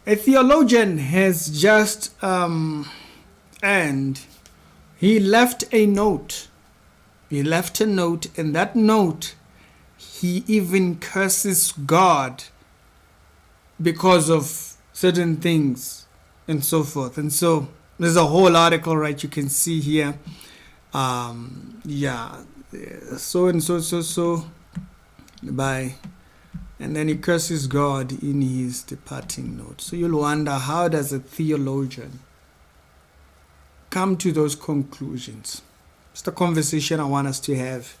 A theologian has just and he left a note. He left a note, and that note, he even curses God because of certain things and so forth. And so there's a whole article, right? You can see here. So and so by, and then he curses God in his departing note. So you'll wonder, how does a theologian come to those conclusions? It's the conversation I want us to have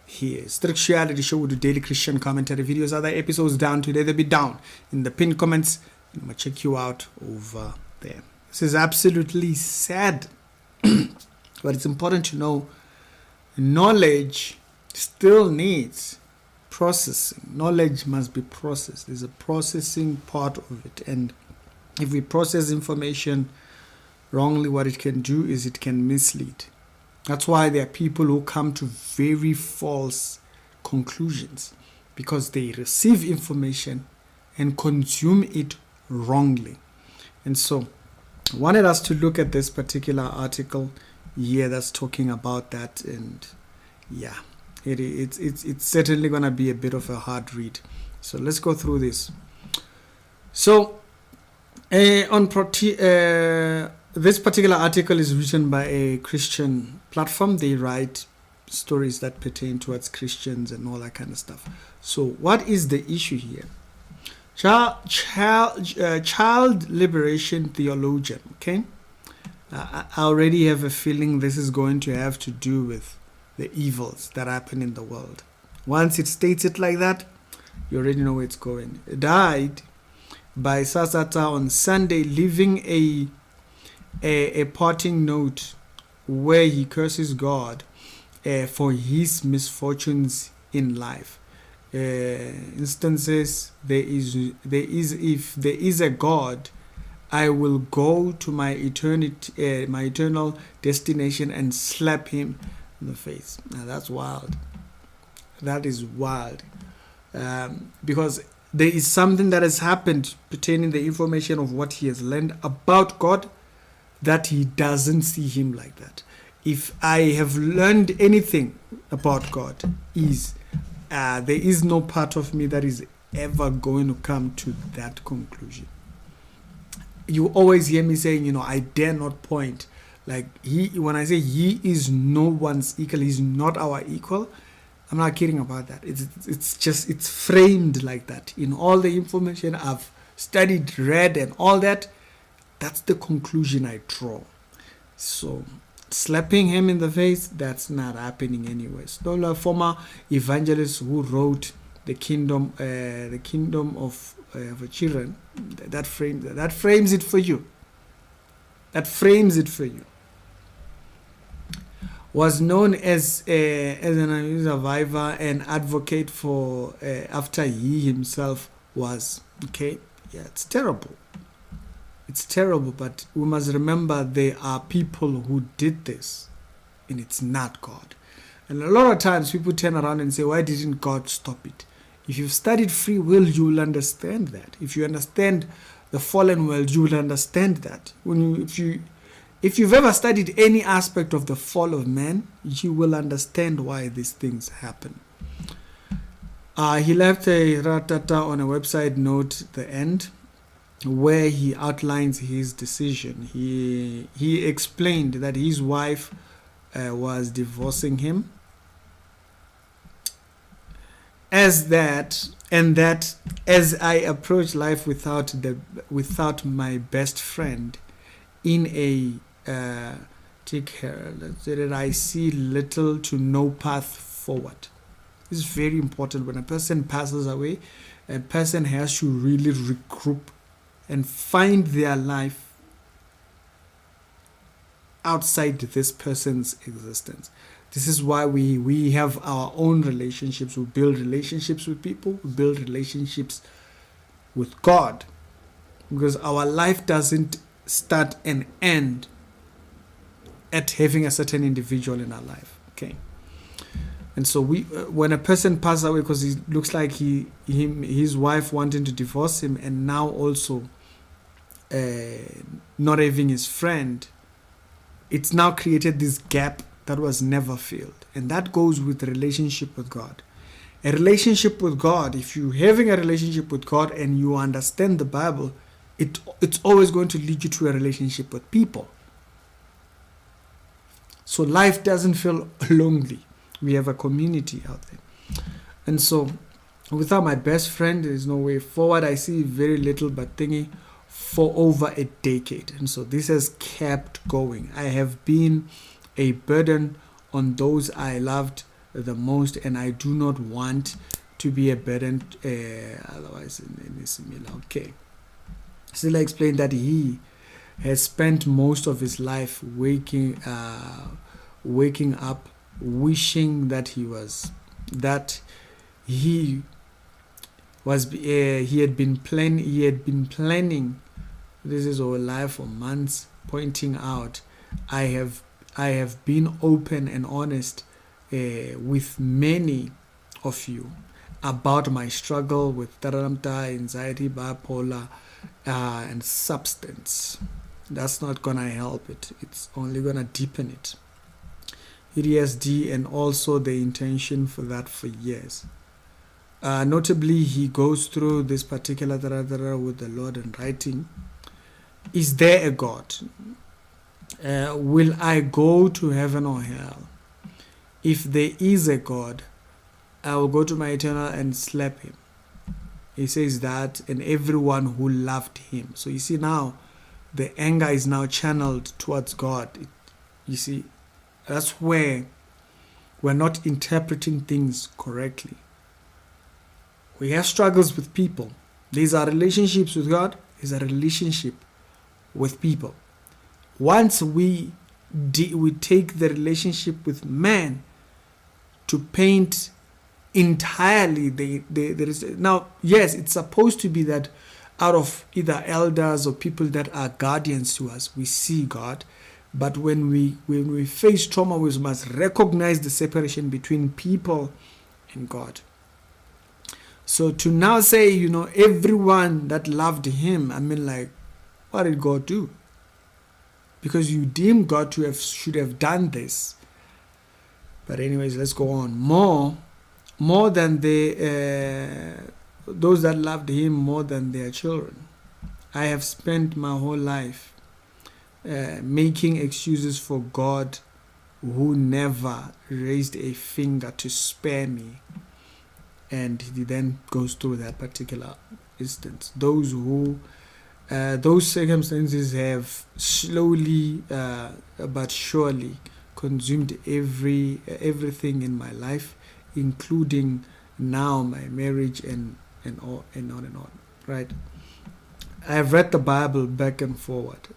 here. Structurality show with the daily Christian commentary videos. Other episodes down today, they'll be down in the pinned comments. I'm gonna check you out over there. This is absolutely sad, but it's important to know knowledge still needs processing. Knowledge must be processed. There's a processing part of it, and if we process information wrongly, what it can do is it can mislead. That's why there are people who come to very false conclusions, because they receive information and consume it wrongly. And so I wanted us to look at this particular article here that's talking about that, and it's certainly going to be a bit of a hard read. So let's go through this. So this particular article is written by a Christian platform. They write stories that pertain towards Christians and all that kind of stuff. So what is the issue here? Child liberation theologian. Okay, I already have a feeling this is going to have to do with the evils that happen in the world. Once it states it like that, you already know where it's going. It died by Sasata on Sunday, leaving a parting note where he curses God for his misfortunes in life. Instances, if there is a God, I will go to my eternal destination and slap him in the face. Now that's wild. That is wild, because there is something that has happened pertaining the information of what he has learned about God, that he doesn't see him like that. If I have learned anything about God, there is no part of me that is ever going to come to that conclusion. You always hear me saying, I dare not point. Like when I say he is no one's equal, he's not our equal, I'm not kidding about that. It's framed like that. In all the information I've studied, read, and all that, that's the conclusion I draw. So slapping him in the face, that's not happening anyway. Stollar, former evangelist who wrote the kingdom of children, that frames it for you. That frames it for you. Was known as an survivor and advocate for after he himself was. Okay, yeah, it's terrible. It's terrible, but we must remember there are people who did this, and it's not God. And a lot of times people turn around and say, why didn't God stop it? If you've studied free will, you will understand that. If you understand the fallen world, you will understand that. If you've ever studied any aspect of the fall of man, you will understand why these things happen. He left a ratata on a website note at the end, where he outlines his decision. He explained that his wife was divorcing him, as I approach life without my best friend in a I see little to no path forward. It's very important. When a person passes away, a person has to really regroup and find their life outside this person's existence. This is why we have our own relationships. We build relationships with people. We build relationships with God. Because our life doesn't start and end at having a certain individual in our life. Okay. And so when a person passes away, because it looks like his wife wanting to divorce him, and now also not having his friend, it's now created this gap that was never filled. And that goes with the relationship with God. A relationship with God, if you're having a relationship with God and you understand the Bible, it's always going to lead you to a relationship with people. So life doesn't feel lonely. We have a community out there. And so without my best friend, there is no way forward. I see very little but thingy for over a decade. And so this has kept going. I have been a burden on those I loved the most, and I do not want to be a burden otherwise in similar. Okay. Still, I explained that he has spent most of his life waking up wishing that he had been planning this is our life for months, pointing out I have been open and honest with many of you about my struggle with anxiety, bipolar, and substance. That's not gonna help it. It's only gonna deepen it. ADHD, and also the intention for that for years. Notably, he goes through this particular with the Lord and writing, is there a God? Will I go to heaven or hell? If there is a God, I will go to my eternal and slap him. He says that, and everyone who loved him. So you see now, the anger is now channeled towards God. You see, that's where we're not interpreting things correctly. We have struggles with people. These are relationships with God. These are relationship with people. Once we take the relationship with man to paint entirely, there is now, yes, it's supposed to be that out of either elders or people that are guardians to us, we see God. But when we face trauma, we must recognize the separation between people and God. So to now say, everyone that loved him, what did God do? Because you deem God should have done this. But anyways, let's go on. More than those that loved him more than their children. I have spent my whole life making excuses for God who never raised a finger to spare me. And he then goes through that particular instance. Those circumstances have slowly but surely consumed everything in my life, including now my marriage and on and on. Right? I have read the Bible back and forward.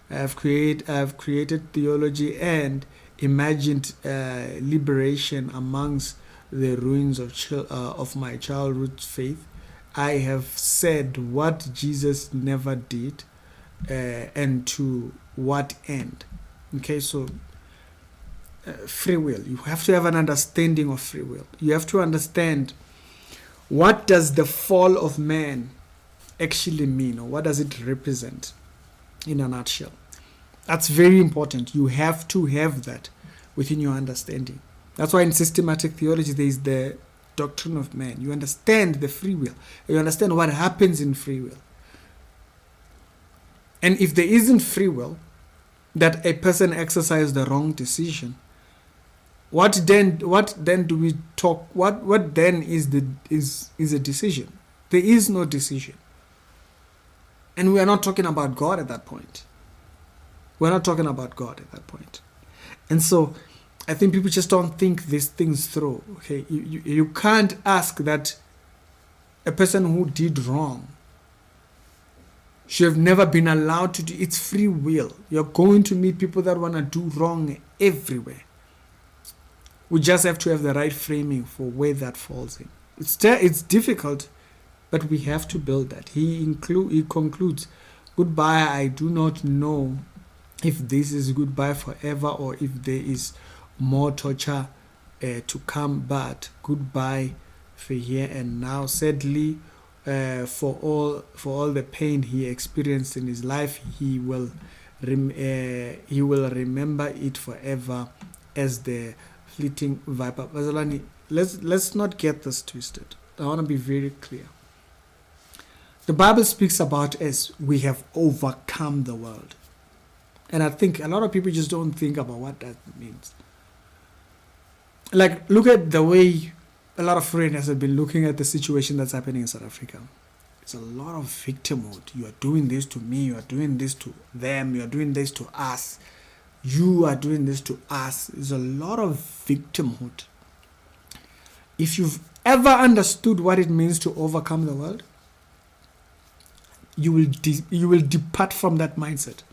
I have created theology and imagined liberation amongst the ruins of my childhood faith. I have said what Jesus never did, and to what end. Okay, so free will. You have to have an understanding of free will. You have to understand, what does the fall of man actually mean, or what does it represent in a nutshell? That's very important. You have to have that within your understanding. That's why in systematic theology there is the doctrine of man. You understand the free will. You understand what happens in free will. And if there isn't free will, that a person exercised the wrong decision, what then do we talk? What then is a decision? There is no decision. And we are not talking about God at that point. We're not talking about God at that point. And so I think people just don't think these things through. Okay, you can't ask that a person who did wrong should have never been allowed to do. It's free will. You're going to meet people that want to do wrong everywhere. We just have to have the right framing for where that falls in. It's difficult, but we have to build that. He concludes, goodbye, I do not know if this is goodbye forever or if there is more torture to come, but goodbye for here and now. Sadly, for all the pain he experienced in his life. He will remember it forever as the fleeting viper. Bazalani, let's not get this twisted. I want to be very clear. The Bible speaks about as we have overcome the world. And I think a lot of people just don't think about what that means. Like, look at the way a lot of foreigners have been looking at the situation that's happening in South Africa. It's a lot of victimhood. You are doing this to me, you are doing this to them, you are doing this to us, you are doing this to us. There's a lot of victimhood. If you've ever understood what it means to overcome the world, you will depart from that mindset.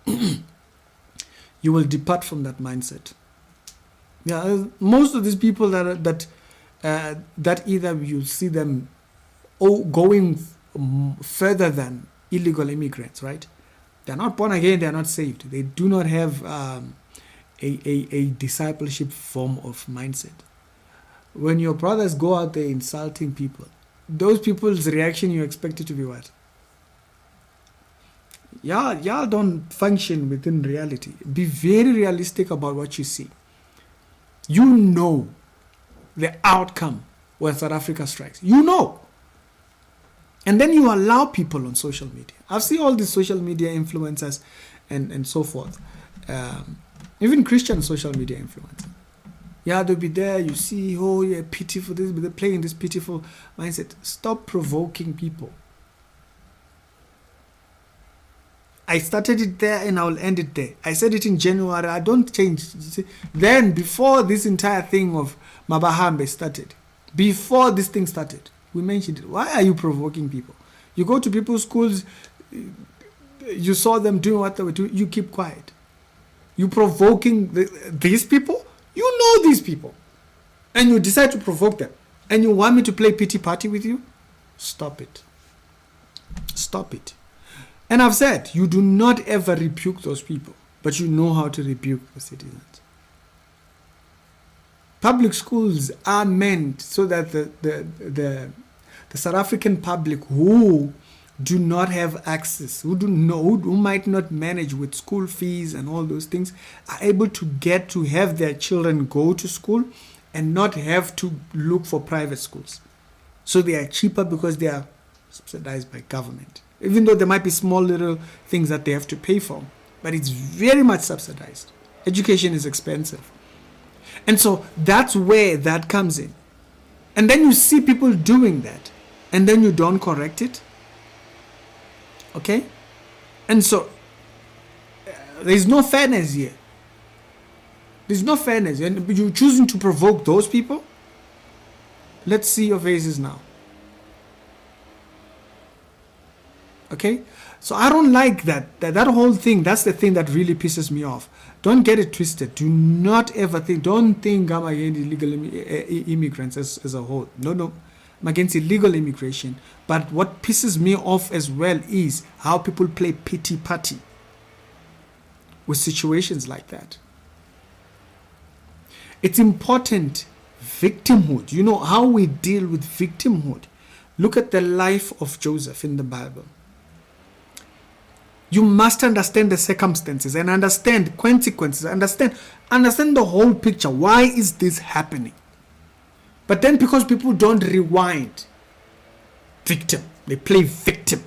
You will depart from that mindset. Yeah, most of these people that either you see them going further than illegal immigrants, right? They're not born again, they're not saved. They do not have a discipleship form of mindset. When your brothers go out there insulting people, those people's reaction, you expect it to be what? Y'all don't function within reality. Be very realistic about what you see. You know the outcome when South Africa strikes. You know. And then you allow people on social media. I've seen all these social media influencers and so forth. Even Christian social media influencers. Yeah, they'll be there. You see, oh yeah, pity for this, but they're playing this pitiful mindset. Stop provoking people. I started it there and I will end it there. I said it in January. I don't change. Then, before this entire thing of Mabahambe started, before this thing started, we mentioned it. Why are you provoking people? You go to people's schools, you saw them doing what they were doing, you keep quiet. You provoking these people? You know these people. And you decide to provoke them. And you want me to play pity party with you? Stop it. Stop it. And I've said, you do not ever rebuke those people, but you know how to rebuke the citizens. Public schools are meant so that the South African public who do not have access, who might not manage with school fees and all those things, are able to have their children go to school and not have to look for private schools. So they are cheaper because they are subsidized by government. Even though there might be small little things that they have to pay for, but it's very much subsidized. Education is expensive. And so that's where that comes in. And then you see people doing that, and then you don't correct it. Okay? And so there's no fairness here. There's no fairness. And you're choosing to provoke those people. Let's see your faces now. Okay? So I don't like that whole thing. That's the thing that really pisses me off. Don't get it twisted. Do not ever think, don't think I'm against illegal immigrants as a whole. No. I'm against illegal immigration. But what pisses me off as well is how people play pity party with situations like that. It's important. Victimhood. You know how we deal with victimhood. Look at the life of Joseph in the Bible. You must understand the circumstances and understand consequences. Understand the whole picture. Why is this happening? But then because people don't rewind, victim. They play victim.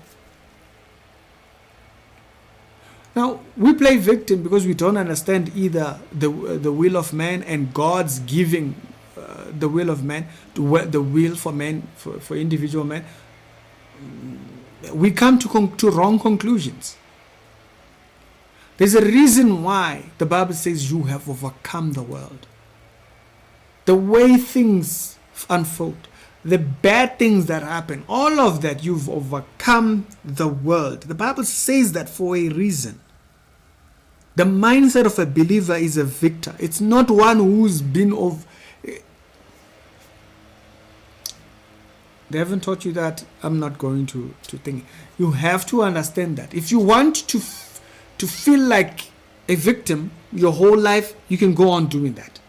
Now, we play victim because we don't understand either the will of man and God's giving the will of man, the will for man, for individual man. We come to wrong conclusions. There's a reason why the Bible says you have overcome the world. The way things unfold, the bad things that happen, all of that, you've overcome the world. The Bible says that for a reason. The mindset of a believer is a victor. It's not one who's been of. They haven't taught you that. I'm not going to think. You have to understand that. If you want to feel like a victim your whole life, you can go on doing that.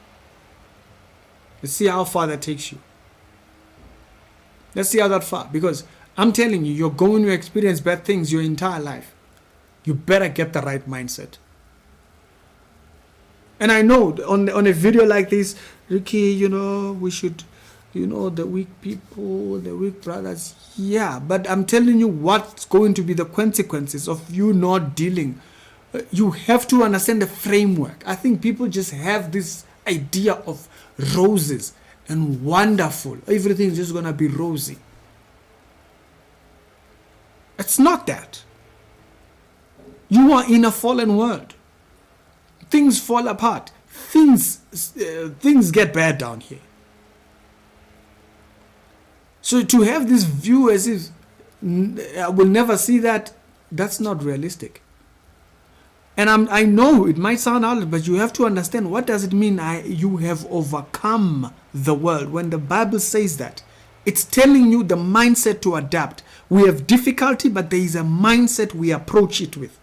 Let's see how far that takes you. Let's see how that far. Because I'm telling you, you're going to experience bad things your entire life. You better get the right mindset. And I know on a video like this, Ricky, we should, the weak people, the weak brothers. Yeah, but I'm telling you what's going to be the consequences of you not dealing. You have to understand the framework. I think people just have this idea of roses and wonderful. Everything's just going to be rosy. It's not that. You are in a fallen world. Things fall apart. Things get bad down here. So to have this view as if I will never see that, that's not realistic. And I know it might sound odd, but you have to understand, what does it mean you have overcome the world? When the Bible says that, it's telling you the mindset to adapt. We have difficulty, but there is a mindset we approach it with.